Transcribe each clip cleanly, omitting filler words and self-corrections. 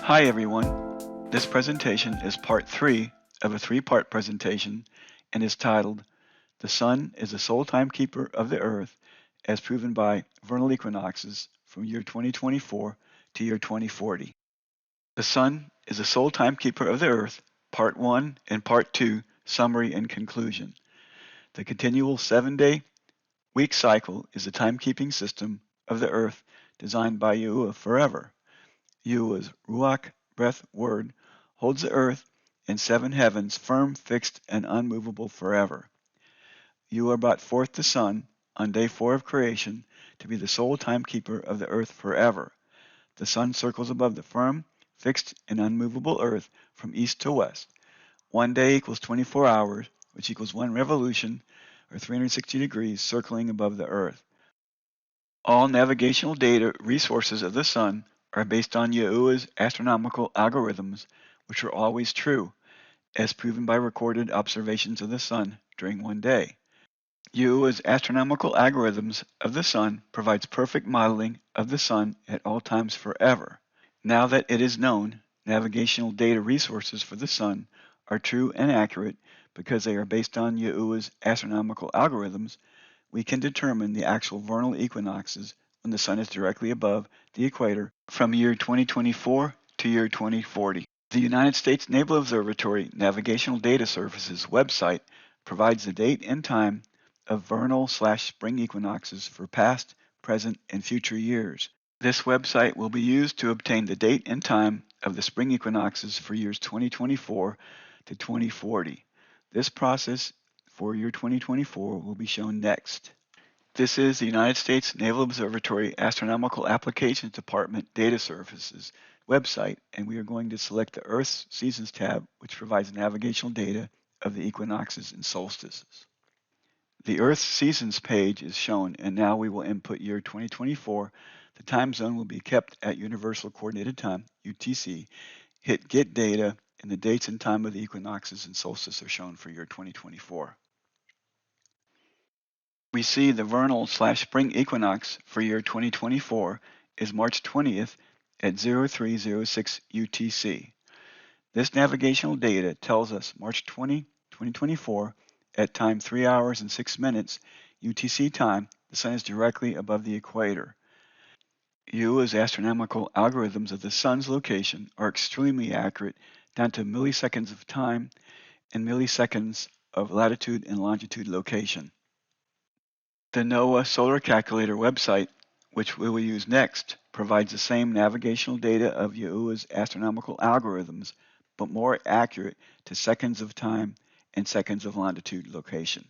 Hi everyone, this presentation is part 3 of a 3-part presentation and is titled, The Sun is the Sole Timekeeper of the Earth as proven by Vernal Equinoxes from year 2024 to year 2040. The Sun is the sole timekeeper of the Earth, Part 1 and Part 2, Summary and Conclusion. The continual 7-day week cycle is the timekeeping system of the Earth designed by Yahuwah forever. Yahuwah's Ruach, breath, word, holds the earth and 7 heavens firm, fixed, and unmovable forever. Yahuwah brought forth the sun on day 4 of creation to be the sole timekeeper of the earth forever. The sun circles above the firm, fixed, and unmovable earth from east to west. 1 day equals 24 hours, which equals 1 revolution, or 360 degrees, circling above the earth. All navigational data resources of the sun are based on Yahuwah's astronomical algorithms, which are always true, as proven by recorded observations of the sun during 1 day. Yahuwah's astronomical algorithms of the sun provides perfect modeling of the sun at all times forever. Now that it is known, navigational data resources for the sun are true and accurate because they are based on Yahuwah's astronomical algorithms. We can determine the actual vernal equinoxes when the sun is directly above the equator from year 2024 to year 2040. The United States Naval Observatory Navigational Data Services website provides the date and time of vernal/spring equinoxes for past, present, and future years. This website will be used to obtain the date and time of the spring equinoxes for years 2024 to 2040. This process for year 2024 will be shown next. This is the United States Naval Observatory Astronomical Applications Department Data Services website, and we are going to select the Earth's Seasons tab, which provides navigational data of the equinoxes and solstices. The Earth's Seasons page is shown, and now we will input year 2024. The time zone will be kept at Universal Coordinated Time, UTC. Hit Get Data, and the dates and time of the equinoxes and solstices are shown for year 2024. We see the vernal/spring equinox for year 2024 is March 20th at 0306 UTC. This navigational data tells us March 20, 2024 at time 3 hours and 6 minutes UTC time, the sun is directly above the equator. Yahuwah's astronomical algorithms of the sun's location are extremely accurate down to milliseconds of time and milliseconds of latitude and longitude location. The NOAA Solar Calculator website, which we will use next, provides the same navigational data of Yahuwah's astronomical algorithms, but more accurate to seconds of time and seconds of longitude location.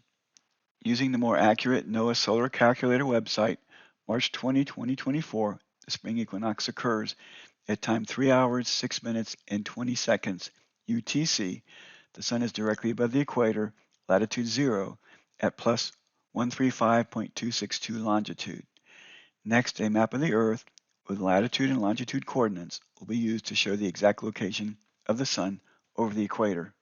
Using the more accurate NOAA Solar Calculator website, March 20, 2024, the spring equinox occurs at time 3 hours, 6 minutes, and 20 seconds UTC. The sun is directly above the equator, latitude 0, at plus 135.262 longitude. Next, a map of the Earth with latitude and longitude coordinates will be used to show the exact location of the sun over the equator.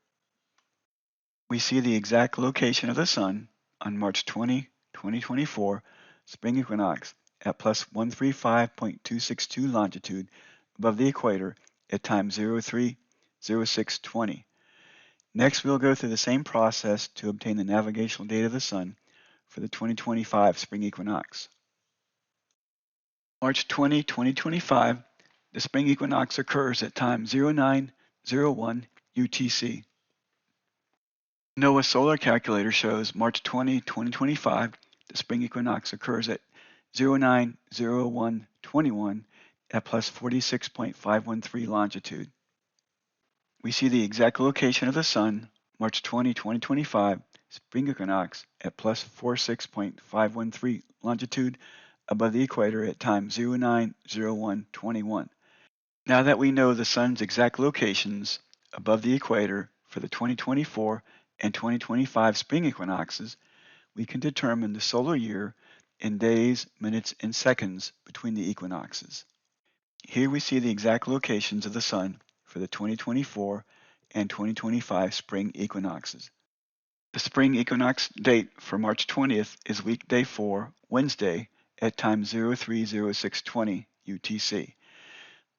We see the exact location of the sun on March 20, 2024, spring equinox at plus 135.262 longitude above the equator at time 030620. Next, we'll go through the same process to obtain the navigational data of the sun for the 2025 spring equinox. March 20, 2025, the spring equinox occurs at time 0901 UTC. NOAA Solar Calculator shows March 20, 2025, the spring equinox occurs at 090121 at plus 46.513 longitude. We see the exact location of the sun, March 20, 2025, spring equinox at plus 46.513 longitude above the equator at time 090121. Now that we know the sun's exact locations above the equator for the 2024 and 2025 spring equinoxes, we can determine the solar year in days, minutes, and seconds between the equinoxes. Here we see the exact locations of the sun for the 2024 and 2025 spring equinoxes. The spring equinox date for March 20th is weekday 4, Wednesday, at time 030620 UTC.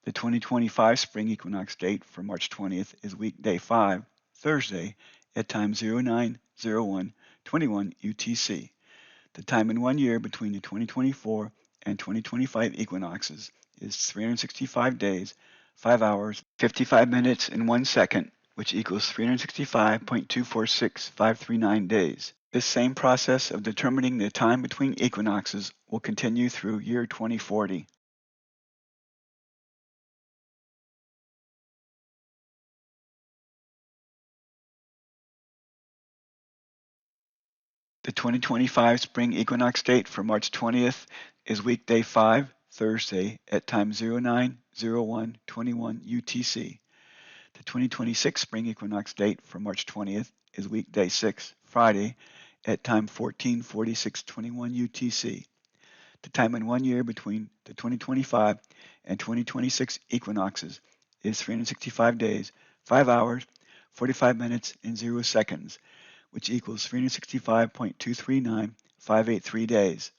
The 2025 spring equinox date for March 20th is weekday 5, Thursday, at time 09:01:21 UTC. The time in 1 year between the 2024 and 2025 equinoxes is 365 days, 5 hours, 55 minutes, and 1 second, which equals 365.246539 days. This same process of determining the time between equinoxes will continue through year 2040. The 2025 spring equinox date for March 20th is weekday 5, Thursday, at time 09:01:21 UTC. The 2026 spring equinox date for March 20th is weekday 6, Friday, at time 14:46:21 UTC. The time in 1 year between the 2025 and 2026 equinoxes is 365 days, 5 hours, 45 minutes, and 0 seconds, which equals 365.239583 days.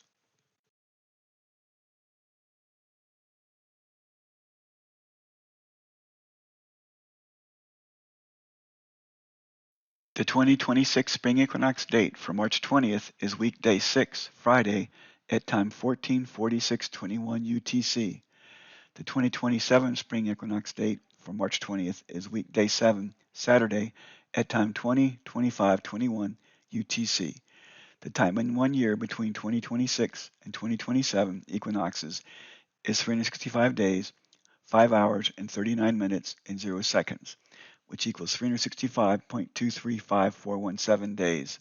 The 2026 spring equinox date for March 20th is weekday 6, Friday, at time 14:46:21 UTC. The 2027 spring equinox date for March 20th is weekday 7, Saturday, at time 20:25:21 UTC. The time in 1 year between 2026 and 2027 equinoxes is 365 days, 5 hours, and 39 minutes, and 0 seconds, which equals 365.235417 days.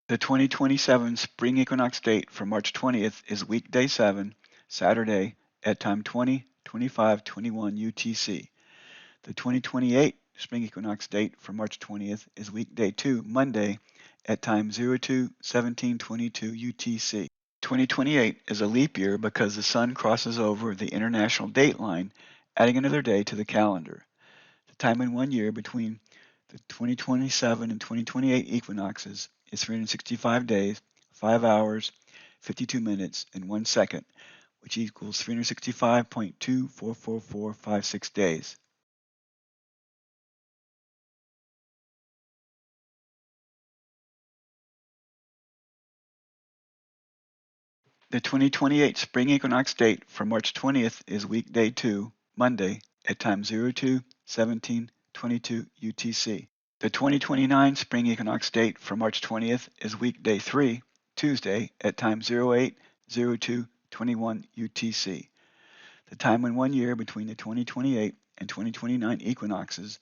The 2027 spring equinox date for March 20th is weekday 7, Saturday, at time 20:25:21 UTC. The 2028 spring equinox date for March 20th is weekday 2, Monday, at time 02:17:22 UTC. 2028 is a leap year because the sun crosses over the international date line, adding another day to the calendar. The time in 1 year between the 2027 and 2028 equinoxes is 365 days, 5 hours, 52 minutes, and 1 second, which equals 365.244456 days. The 2028 spring equinox date for March 20th is weekday 2, Monday, at time 02:17:22 UTC. The 2029 spring equinox date for March 20th is weekday 3, Tuesday, at time 08:02:21 UTC. The time in 1 year between the 2028 and 2029 equinoxes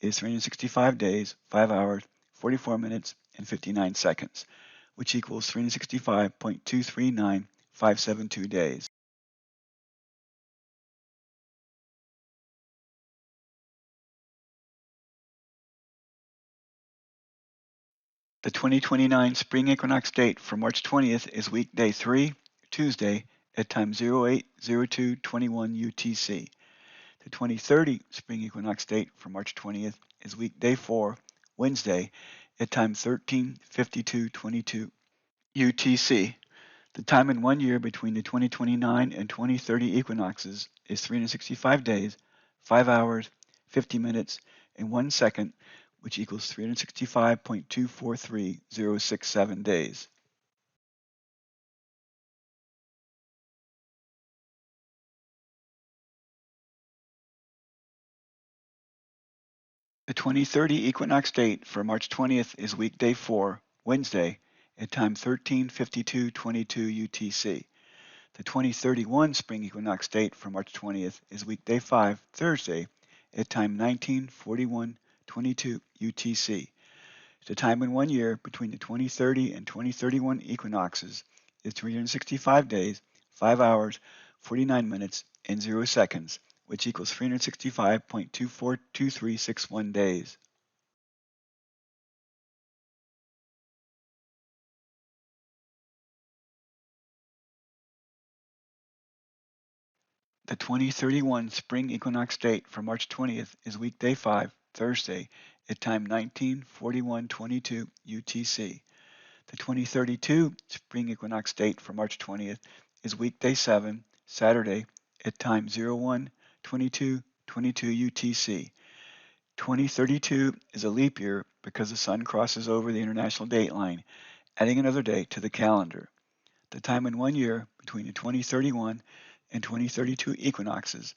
is 365 days, 5 hours, 44 minutes, and 59 seconds, which equals 365.239572 days. The 2029 spring equinox date for March 20th is weekday 3, Tuesday, at time 08:02:21 UTC. The 2030 spring equinox date for March 20th is weekday 4, Wednesday, at time 13:52:22 UTC. The time in 1 year between the 2029 and 2030 equinoxes is 365 days, 5 hours, 50 minutes, and 1 second, which equals 365.243067 days. The 2030 equinox date for March 20th is weekday 4, Wednesday, at time 13:52:22 UTC. The 2031 spring equinox date for March 20th is weekday 5, Thursday, at time 19:41:22 UTC. The time in 1 year between the 2030 and 2031 equinoxes is 365 days, 5 hours, 49 minutes, and 0 seconds, which equals 365.242361 days. The 2031 spring equinox date for March 20th is weekday 5, Thursday, at time 19:41:22 UTC. The 2032 spring equinox date for March 20th is weekday 7, Saturday, at time 01:22:22 UTC. 2032 is a leap year because the sun crosses over the international dateline, adding another day to the calendar. The time in 1 year between the 2031 and 2032 equinoxes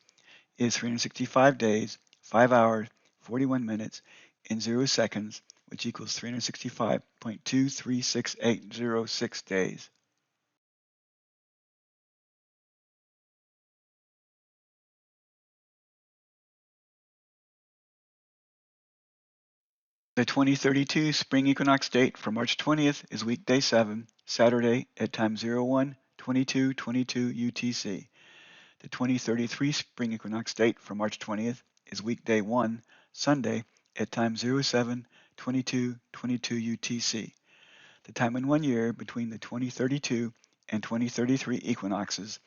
is 365 days, 5 hours, 41 minutes, and 0 seconds, which equals 365.236806 days. The 2032 spring equinox date for March 20th is weekday 7, Saturday at time 01:22:22 UTC. The 2033 spring equinox date for March 20th is weekday 1, Sunday at time 07:22:22 UTC. The time in 1 year between the 2032 and 2033 equinoxes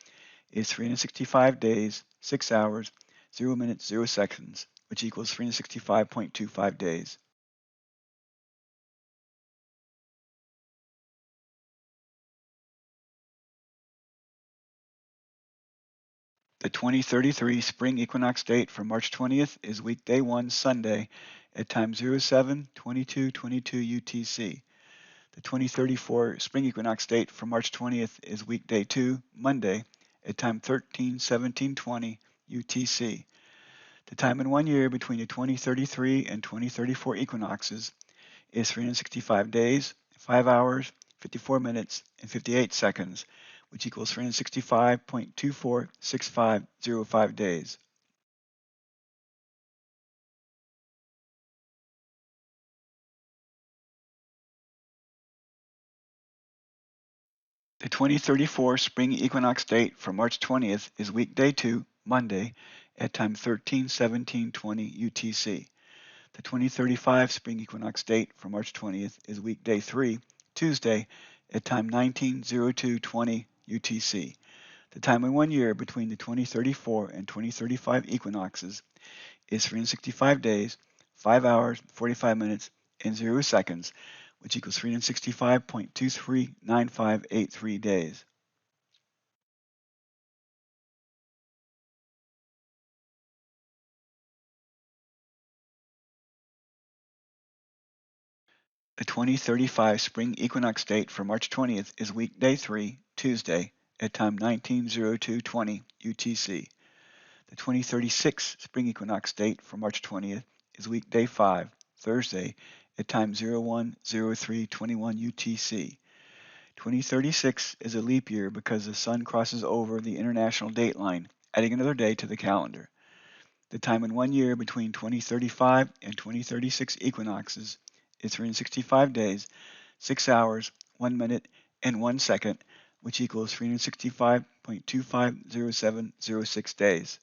is 365 days, 6 hours, 0 minutes, 0 seconds, which equals 365.25 days. The 2033 spring equinox date for March 20th is weekday 1, Sunday at time 07:22:22 UTC. The 2034 spring equinox date for March 20th is weekday 2, Monday at time 13:17:20 UTC. The time in 1 year between the 2033 and 2034 equinoxes is 365 days, 5 hours, 54 minutes, and 58 seconds, which equals 365.246505 days. The 2034 spring equinox date for March 20th is weekday 2, Monday, at time 13:17:20 UTC. The 2035 spring equinox date for March 20th is weekday 3, Tuesday, at time 19:02:20 UTC. The time in 1 year between the 2034 and 2035 equinoxes is 365 days, 5 hours, 45 minutes, and 0 seconds, which equals 365.239583 days. The 2035 spring equinox date for March 20th is weekday 3, Tuesday, at time 19:02:20 UTC. The 2036 spring equinox date for March 20th is weekday 5, Thursday, at time 01:03:21 UTC. 2036 is a leap year because the sun crosses over the international dateline, adding another day to the calendar. The time in 1 year between 2035 and 2036 equinoxes is 365 days, 6 hours, 1 minute, and 1 second, which equals 365.250706 days.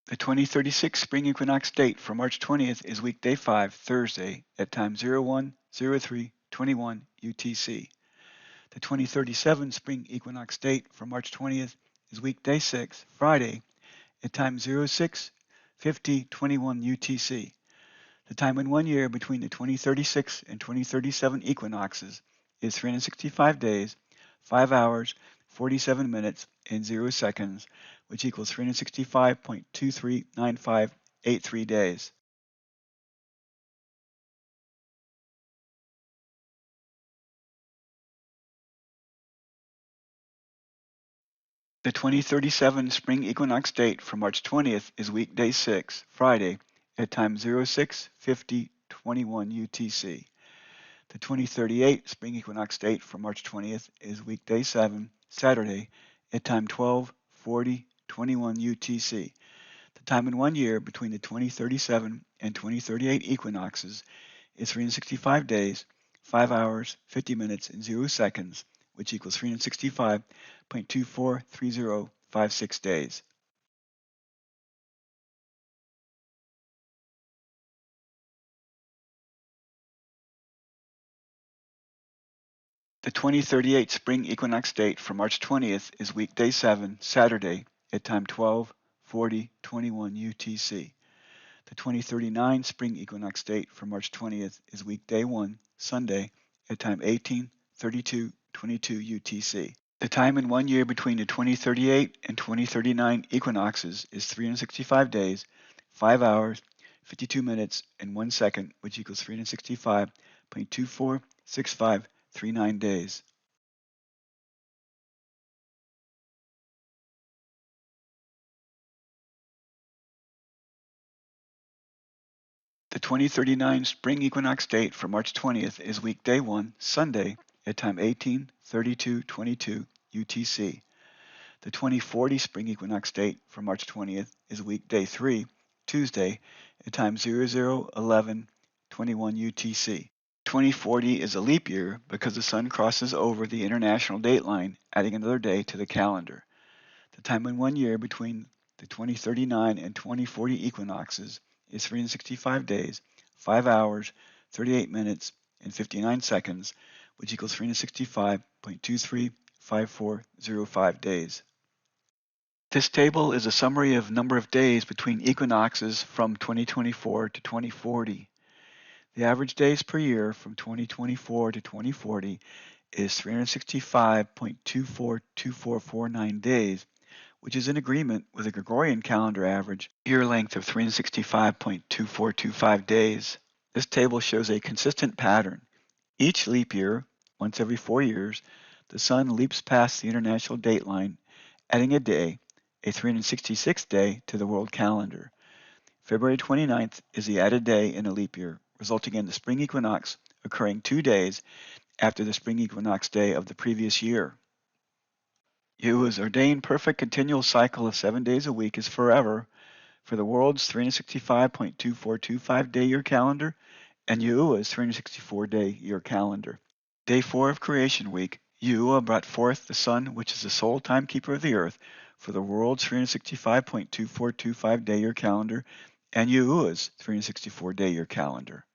The 2036 spring equinox date for March 20th is weekday 5, Thursday, at time 01:03:21 UTC. The 2037 spring equinox date for March 20th is weekday 6, Friday, at time 06:50:21 UTC. The time in 1 year between the 2036 and 2037 equinoxes is 365 days, 5 hours, 47 minutes, and 0 seconds, which equals 365.239583 days. The 2037 spring equinox date for March 20th is weekday 6, Friday, at time 06:50:21 UTC. The 2038 spring equinox date for March 20th is weekday 7, Saturday, at time 12:40:21 UTC. The time in 1 year between the 2037 and 2038 equinoxes is 365 days, 5 hours, 50 minutes, and 0 seconds, which equals 365.243056 days. The 2038 spring equinox date for March 20th is weekday 7, Saturday, at time 12:40:21 UTC. The 2039 spring equinox date for March 20th is weekday 1, Sunday, at time 18:32:22 UTC. The time in 1 year between the 2038 and 2039 equinoxes is 365 days, 5 hours, 52 minutes, and 1 second, which equals 365.246539 days. The 2039 spring equinox date for March 20th is weekday 1, Sunday, at time 18:32:22 UTC. The 2040 spring equinox date for March 20th is weekday 3, Tuesday, at time 00:11:21 UTC. 2040 is a leap year because the sun crosses over the international date line, adding another day to the calendar. The time in 1 year between the 2039 and 2040 equinoxes is 365 days, 5 hours, 38 minutes, and 59 seconds, which equals 365.235405 days. This table is a summary of number of days between equinoxes from 2024 to 2040. The average days per year from 2024 to 2040 is 365.242449 days, which is in agreement with the Gregorian calendar average year length of 365.2425 days. This table shows a consistent pattern. Each leap year, once every 4 years, the sun leaps past the international date line, adding a day, a 366th day, to the world calendar. February 29th is the added day in a leap year, resulting in the spring equinox occurring 2 days after the spring equinox day of the previous year. Yahuwah's ordained perfect continual cycle of 7 days a week is forever for the world's 365.2425 day year calendar and Yahuwah's 364-day year calendar. Day 4 of Creation Week, Yahuwah brought forth the sun, which is the sole timekeeper of the earth, for the world's 365.2425 day year calendar and Yahuwah's 364-day year calendar.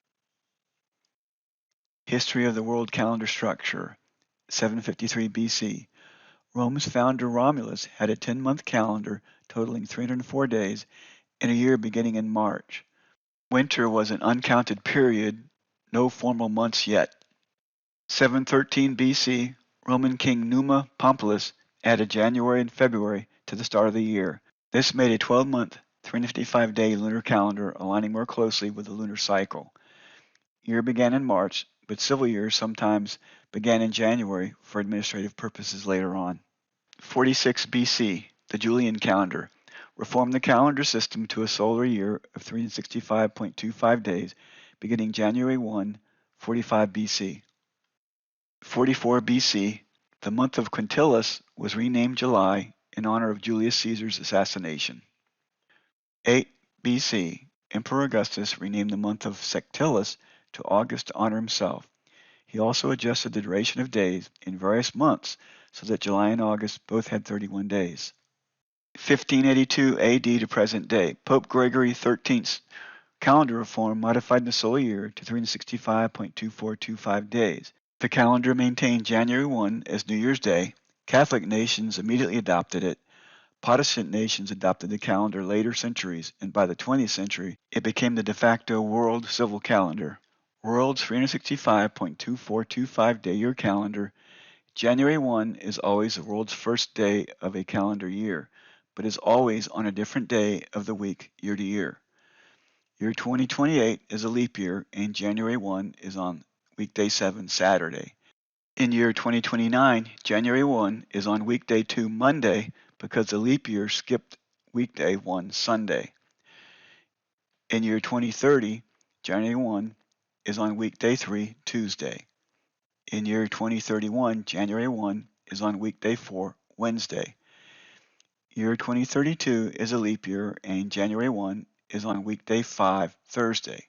History of the world calendar structure. 753 BC. Rome's founder Romulus had a 10-month calendar totaling 304 days and a year beginning in March. Winter was an uncounted period, no formal months yet. 713 BC, Roman King Numa Pompilus added January and February to the start of the year. This made a 12-month, 355-day lunar calendar aligning more closely with the lunar cycle. Year began in March, but civil years sometimes began in January for administrative purposes later on. 46 BC, the Julian calendar, reformed the calendar system to a solar year of 365.25 days, beginning January 1, 45 BC. 44 BC, the month of Quintilis was renamed July in honor of Julius Caesar's assassination. 8 BC, Emperor Augustus renamed the month of Sextilis to August to honor himself. He also adjusted the duration of days in various months so that July and August both had 31 days. 1582 AD to present day, Pope Gregory XIII's calendar reform modified the solar year to 365.2425 days. The calendar maintained January 1 as New Year's Day. Catholic nations immediately adopted it. Protestant nations adopted the calendar later centuries, and by the 20th century, it became the de facto world civil calendar. World's 365.2425 day year calendar. January 1 is always the world's first day of a calendar year, but is always on a different day of the week year to year. Year 2028 is a leap year, and January 1 is on weekday 7, Saturday. In year 2029, January 1 is on weekday 2, Monday, because the leap year skipped weekday 1, Sunday. In year 2030, January 1 is on weekday 3, Tuesday. In year 2031, January 1 is on weekday 4, Wednesday. Year 2032 is a leap year, and January 1 is on weekday 5, Thursday.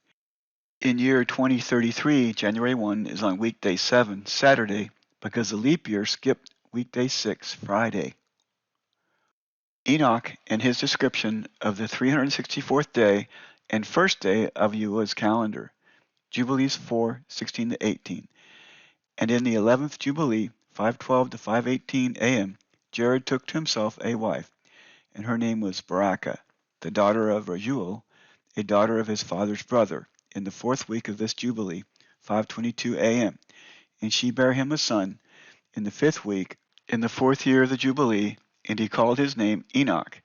In year 2033, January 1 is on weekday 7, Saturday, because the leap year skipped weekday 6, Friday. Enoch, in his description of the 364th day and first day of Yahuwah's calendar, Jubilees 4:16-18, And in the 11th Jubilee, 512 to 518 a.m., Jared took to himself a wife, and her name was Baraka, the daughter of Rajuel, a daughter of his father's brother, in the 4th week of this Jubilee, 522 a.m. And she bare him a son in the 5th week, in the 4th year of the Jubilee, and he called his name Enoch.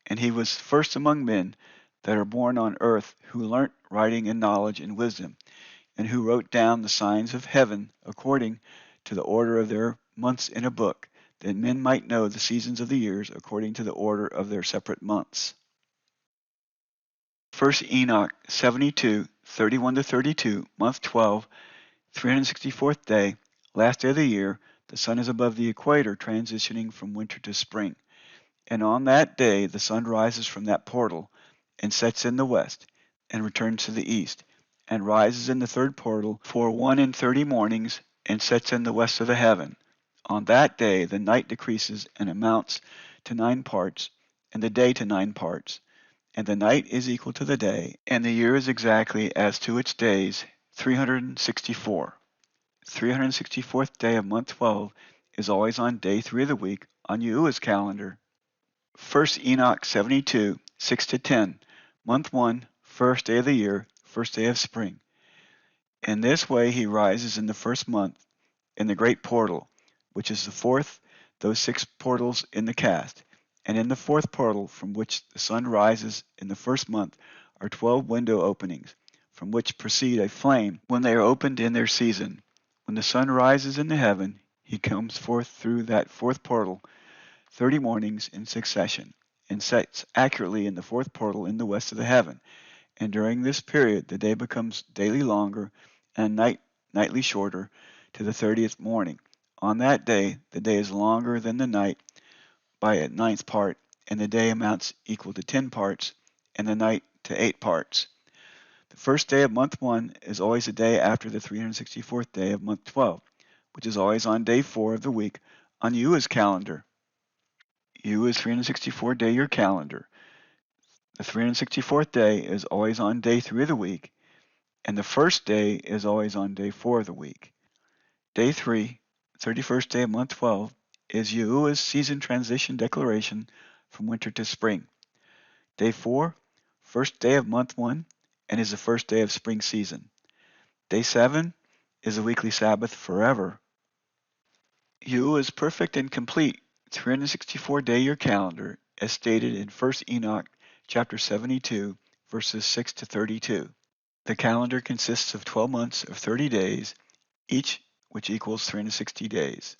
And he was first among men that are born on earth who learnt writing and knowledge and wisdom, and who wrote down the signs of heaven according to the order of their months in a book, that men might know the seasons of the years according to the order of their separate months. First Enoch 72, 31 to 32, month 12, 364th day, last day of the year, the sun is above the equator, transitioning from winter to spring. And on that day the sun rises from that portal, and sets in the west, and returns to the east, and rises in the third portal for 130 mornings, and sets in the west of the heaven. On that day the night decreases and amounts to 9 parts, and the day to 9 parts. And the night is equal to the day, and the year is exactly as to its days, 364. 364th day of month 12 is always on day 3 of the week on Yahuwah's calendar. First Enoch 72, 6 to 10, month 1, first day of the year, first day of spring. In this way he rises in the first month, in the great portal, which is the fourth, those 6 portals in the cast. And in the 4th portal, from which the sun rises in the first month, are 12 window openings, from which proceed a flame when they are opened in their season. When the sun rises in the heaven, he comes forth through that 4th portal 30 mornings in succession, and sets accurately in the 4th portal in the west of the heaven. And during this period the day becomes daily longer, and night nightly shorter, to the 30th morning. On that day the day is longer than the night by a 9th part, and the day amounts equal to 10 parts, and the night to 8 parts. The first day of month 1 is always the day after the 364th day of month 12, which is always on day 4 of the week on Yahuwah's calendar. Yahuwah's 364-day year calendar. The 364th day is always on day 3 of the week, and the first day is always on day 4 of the week. Day 3, 31st day of month 12, is Yahuwah's season transition declaration from winter to spring. Day 4, first day of month 1, and is the first day of spring season. Day 7 is the weekly Sabbath forever. Yahuwah's perfect and complete 364-day year calendar, as stated in 1 Enoch chapter 72, verses 6 to 32. The calendar consists of 12 months of 30 days, each which equals 360 days,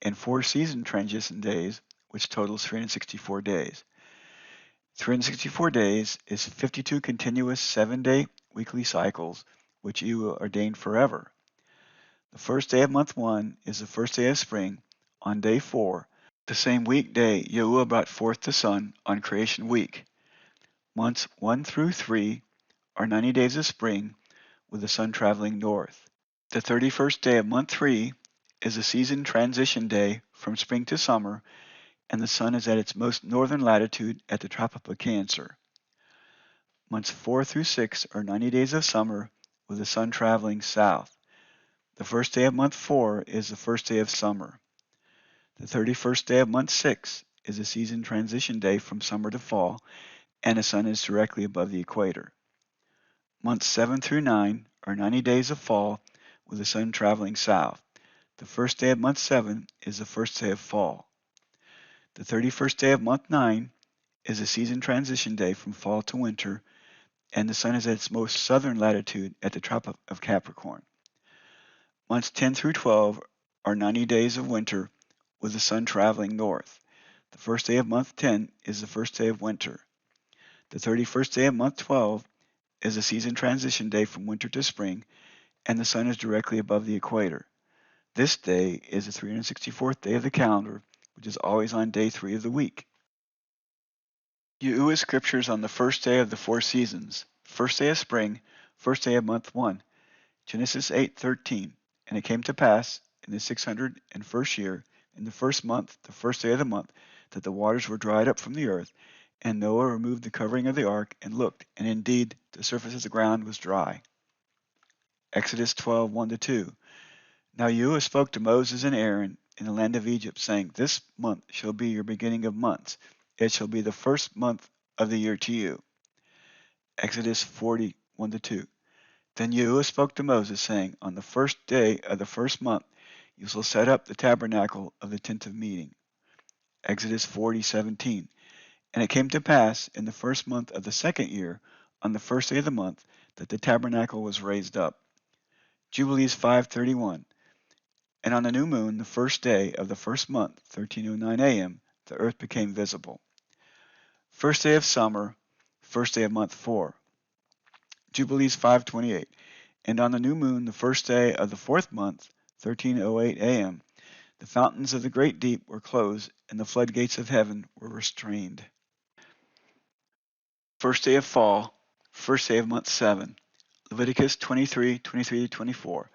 and 4 season transition days, which totals 364 days. 364 days is 52 continuous 7-day weekly cycles, which you ordained forever. The first day of month 1 is the first day of spring. On day 4, the same weekday, Yahuwah brought forth the sun on creation week. Months 1 through 3 are 90 days of spring, with the sun traveling north. The 31st day of month 3 is a season transition day from spring to summer, and the sun is at its most northern latitude at the tropic of Cancer. Months 4 through 6 are 90 days of summer, with the sun traveling south. The first day of month 4 is the first day of summer. The 31st day of month 6 is a season transition day from summer to fall, and the sun is directly above the equator. Months 7 through 9 are 90 days of fall, with the sun traveling south. The first day of month 7 is the first day of fall. The 31st day of month 9 is a season transition day from fall to winter, and the sun is at its most southern latitude at the tropic of Capricorn. Months 10 through 12 are 90 days of winter, with the sun traveling north. The first day of month 10 is the first day of winter. The 31st day of month 12 is a season transition day from winter to spring, and the sun is directly above the equator. This day is the 364th day of the calendar, which is always on day 3 of the week. Yahuwah's scriptures on the first day of the 4 seasons. First day of spring, first day of month 1. Genesis 8:13. And it came to pass in the 601st year, in the first month, the first day of the month, that the waters were dried up from the earth, and Noah removed the covering of the ark and looked, and indeed the surface of the ground was dry. Exodus 12:1-2. Now Yahuwah spoke to Moses and Aaron in the land of Egypt, saying, This month shall be your beginning of months. It shall be the first month of the year to you. Exodus 40:1-2. Then Yahuwah spoke to Moses, saying, On the first day of the first month you shall set up the tabernacle of the tent of meeting. Exodus 40:17. And it came to pass in the first month of the second year, on the first day of the month, that the tabernacle was raised up. Jubilees 5:31. And on the new moon, the first day of the first month, 13:09 a.m., the earth became visible. First day of summer, first day of month 4. Jubilees 5:28. And on the new moon, the first day of the fourth month, 13:08 a.m., the fountains of the great deep were closed, and the floodgates of heaven were restrained. First day of fall, first day of month 7. Leviticus 23:23-24.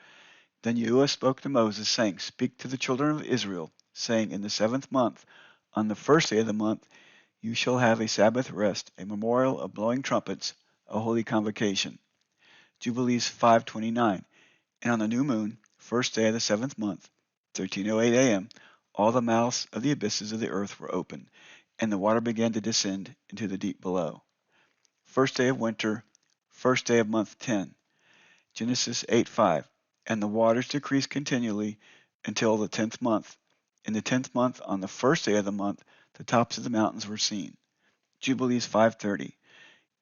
Then Yahuwah spoke to Moses, saying, Speak to the children of Israel, saying, In the seventh month, on the first day of the month, you shall have a Sabbath rest, a memorial of blowing trumpets, a holy convocation. Jubilees 5:29. And on the new moon, first day of the seventh month, 13:08 a.m., all the mouths of the abysses of the earth were opened, and the water began to descend into the deep below. First day of winter, first day of month 10. Genesis 8:5. And the waters decreased continually until the 10th month. In the 10th month, on the first day of the month, the tops of the mountains were seen. Jubilees 5:30.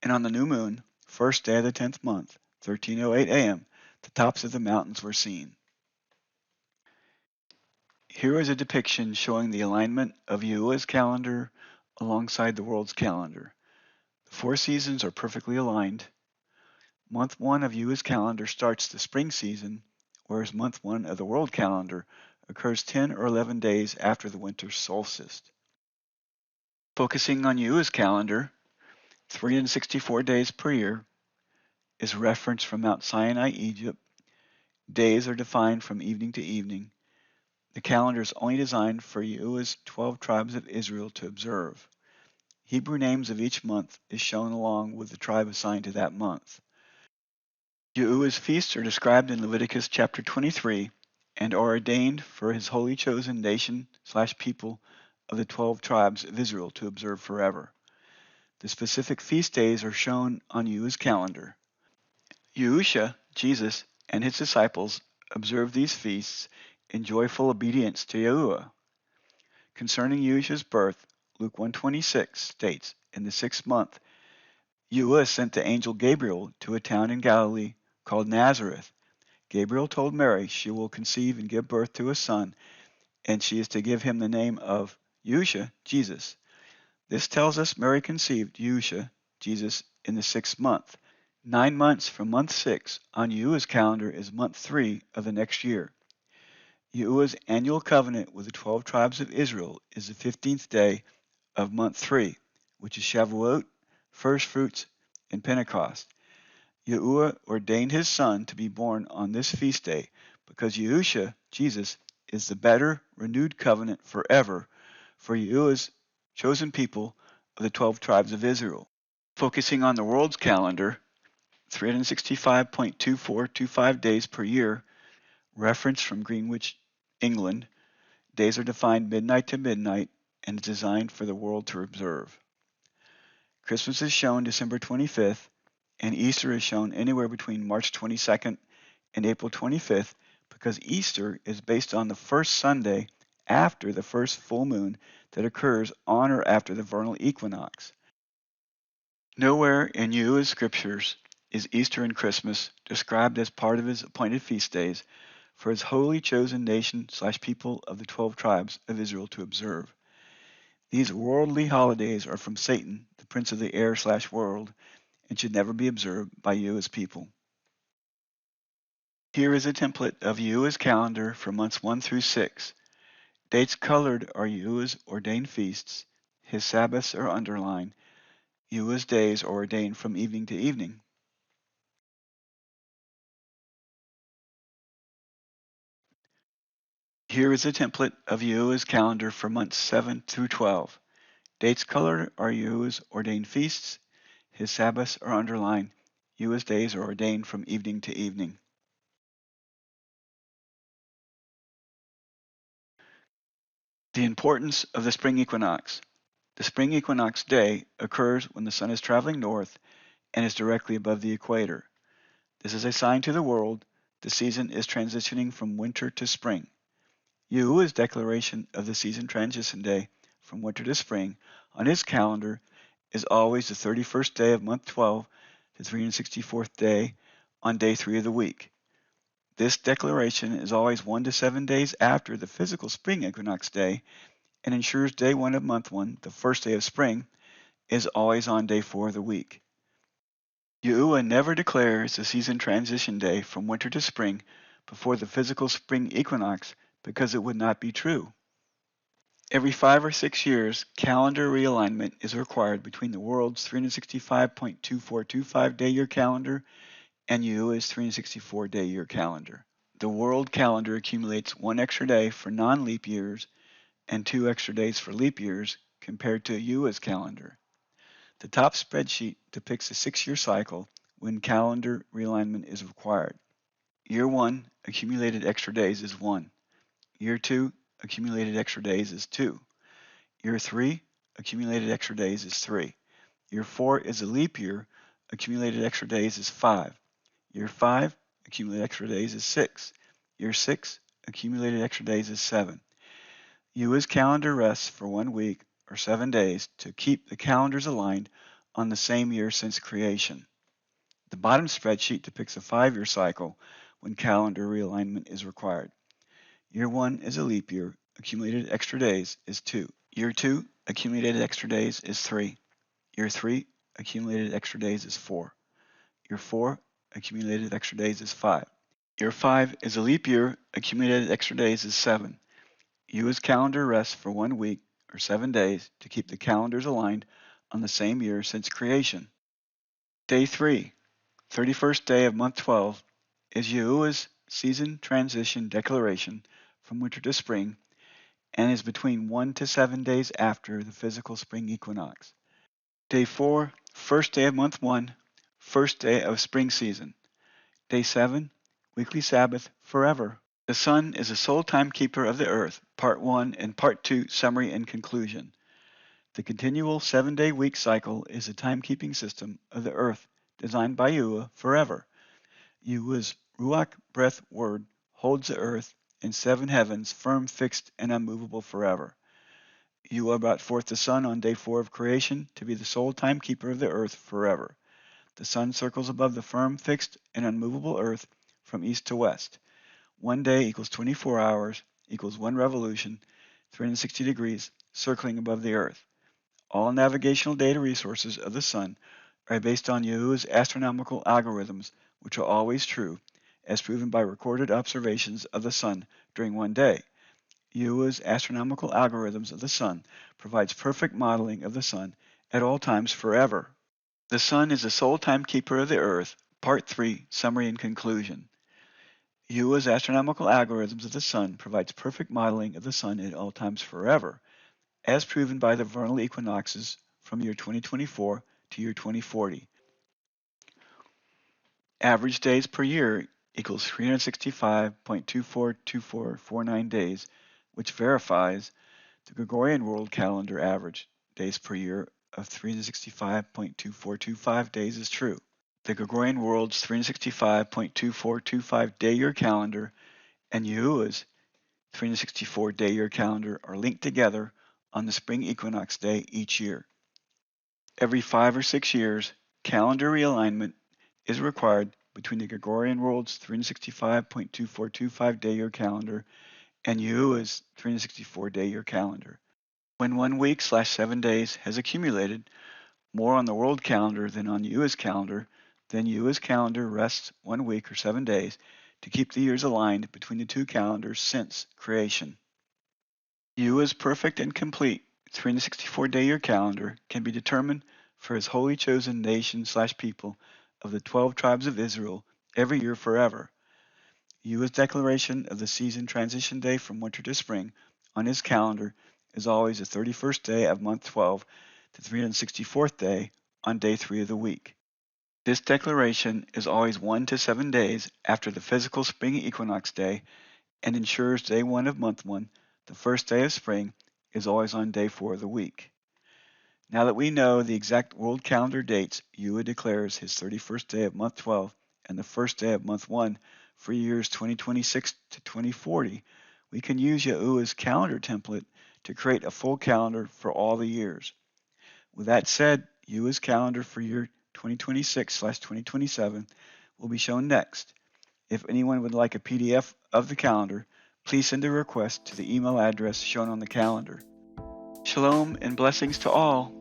And on the new moon, first day of the 10th month, 13:08 a.m., the tops of the mountains were seen. Here is a depiction showing the alignment of Yahuwah's calendar alongside the world's calendar. The 4 seasons are perfectly aligned. Month 1 of Yahuwah's calendar starts the spring season, whereas month 1 of the world calendar occurs 10 or 11 days after the winter solstice. Focusing on Yahuwah's calendar, 364 days per year is referenced from Mount Sinai, Egypt. Days are defined from evening to evening. The calendar is only designed for Yahuwah's 12 tribes of Israel to observe. Hebrew names of each month is shown along with the tribe assigned to that month. Yahuwah's feasts are described in Leviticus chapter 23 and are ordained for his holy chosen nation/people of the 12 tribes of Israel to observe forever. The specific feast days are shown on Yahuwah's calendar. Yahusha, Jesus, and his disciples observed these feasts in joyful obedience to Yahuwah. Concerning Yahusha's birth, Luke 1:26 states, In the 6th month, Yahuwah sent the angel Gabriel to a town in Galilee called Nazareth. Gabriel told Mary she will conceive and give birth to a son, and she is to give him the name of Yahusha, Jesus. This tells us Mary conceived Yahusha, Jesus, in the 6th month. 9 months from month 6 on Yahuwah's calendar is month 3 of the next year. Yahuwah's annual covenant with the 12 tribes of Israel is the 15th day of month 3, which is Shavuot, First Fruits, and Pentecost. Yahuwah ordained his son to be born on this feast day because Yahusha, Jesus, is the better, renewed covenant forever for Yahuwah's chosen people of the 12 tribes of Israel. Focusing on the world's calendar, 365.2425 days per year, reference from Greenwich, England. Days are defined midnight to midnight and is designed for the world to observe. Christmas is shown December 25th, and Easter is shown anywhere between March 22nd and April 25th because Easter is based on the first Sunday after the first full moon that occurs on or after the vernal equinox. Nowhere in Yahuwah's scriptures is Easter and Christmas described as part of his appointed feast days for his holy chosen nation/people of the 12 tribes of Israel to observe. These worldly holidays are from Satan, the prince of the air/world, and should never be observed by Yahuwah's people. Here is a template of Yahuwah's calendar for months 1 through 6. Dates colored are Yahuwah's ordained feasts. His Sabbaths are underlined. Yahuwah's days are ordained from evening to evening. Here is a template of Yahuwah's calendar for months 7 through 12. Dates colored are Yahuwah's ordained feasts. His Sabbaths are underlined. Yahuwah's days are ordained from evening to evening. The importance of the spring equinox. The spring equinox day occurs when the sun is traveling north and is directly above the equator. This is a sign to the world the season is transitioning from winter to spring. Yahuwah's declaration of the season transition day from winter to spring on his calendar is always the 31st day of month 12, the 364th day on day 3 of the week. This declaration is always 1 to 7 days after the physical spring equinox day and ensures day 1 of month 1, the first day of spring, is always on day 4 of the week. Yahuwah never declares the season transition day from winter to spring before the physical spring equinox because it would not be true. Every 5 or 6 years, calendar realignment is required between the world's 365.2425 day year calendar and Yahuwah's 364-day year calendar. The world calendar accumulates 1 extra day for non-leap years and 2 extra days for leap years compared to Yahuwah's calendar. The top spreadsheet depicts a 6-year cycle when calendar realignment is required. Year 1, accumulated extra days is 1. Year 2, accumulated extra days is 2. Year 3, accumulated extra days is 3. Year 4 is a leap year, accumulated extra days is 5. Year 5, accumulated extra days is 6. Year 6, accumulated extra days is 7. Yahuwah's calendar rests for 1 week or 7 days to keep the calendars aligned on the same year since creation. The bottom spreadsheet depicts a 5-year cycle when calendar realignment is required. Year 1 is a leap year, accumulated extra days is 2. Year 2, accumulated extra days is 3. Year 3, accumulated extra days is 4. Year 4, accumulated extra days is 5. Year 5 is a leap year, accumulated extra days is 7. Yahuwah's calendar rests for 1 week or 7 days to keep the calendars aligned on the same year since creation. Day 3, 31st day of month 12, is Yahuwah's season transition declaration from winter to spring and is between 1 to 7 days after the physical spring equinox. Day 4, first day of month 1, first day of spring season. Day 7, weekly Sabbath forever. The sun is the sole timekeeper of the earth, part 1 and part 2 summary and conclusion. The continual 7-day week cycle is a timekeeping system of the earth designed by Yahuwah forever. Yahuwah's Ruach breath word holds the earth in 7 heavens firm, fixed, and unmovable forever. Yahuwah brought forth the sun on day 4 of creation to be the sole timekeeper of the earth forever. The sun circles above the firm, fixed, and unmovable earth from east to west. 1 day equals 24 hours equals 1 revolution, 360 degrees, circling above the earth. All navigational data resources of the sun are based on Yahuwah's astronomical algorithms, which are always true, as proven by recorded observations of the sun during 1 day. Yahuwah's astronomical algorithms of the sun provides perfect modeling of the sun at all times forever. The sun is the sole timekeeper of the earth, part 3, summary and conclusion. Yahuwah's astronomical algorithms of the sun provides perfect modeling of the sun at all times forever, as proven by the vernal equinoxes from year 2024 to year 2040. Average days per year equals 365.242449 days, which verifies the Gregorian world calendar average days per year of 365.2425 days is true. The Gregorian world's 365.2425 day-year calendar and Yahuwah's 364 day-year calendar are linked together on the spring equinox day each year. Every 5 or 6 years, calendar realignment is required between the Gregorian world's 365.2425 day-year calendar and Yahuwah's 364 day-year calendar. When 1 week/7 days has accumulated more on the world calendar than on Yahuwah's calendar, then Yahuwah's calendar rests 1 week or 7 days to keep the years aligned between the two calendars since creation. Yahuwah's perfect and complete 364-day-year calendar can be determined for his holy chosen nation/people of the 12 tribes of Israel every year forever. Yahuwah's declaration of the season transition day from winter to spring on his calendar is always the 31st day of month 12, the 364th day on day 3 of the week. This declaration is always 1 to 7 days after the physical spring equinox day and ensures day 1 of month 1, The first day of spring is always on day 4 of the week. Now that we know the exact world calendar dates Yua declares his 31st day of month 12 and the first day of month 1 for years 2026 to 2040, we can use Yahuwah's calendar template to create a full calendar for all the years. With that said, Yahuwah's calendar for year 2026/2027 will be shown next. If anyone would like a PDF of the calendar, please send a request to the email address shown on the calendar. Shalom and blessings to all.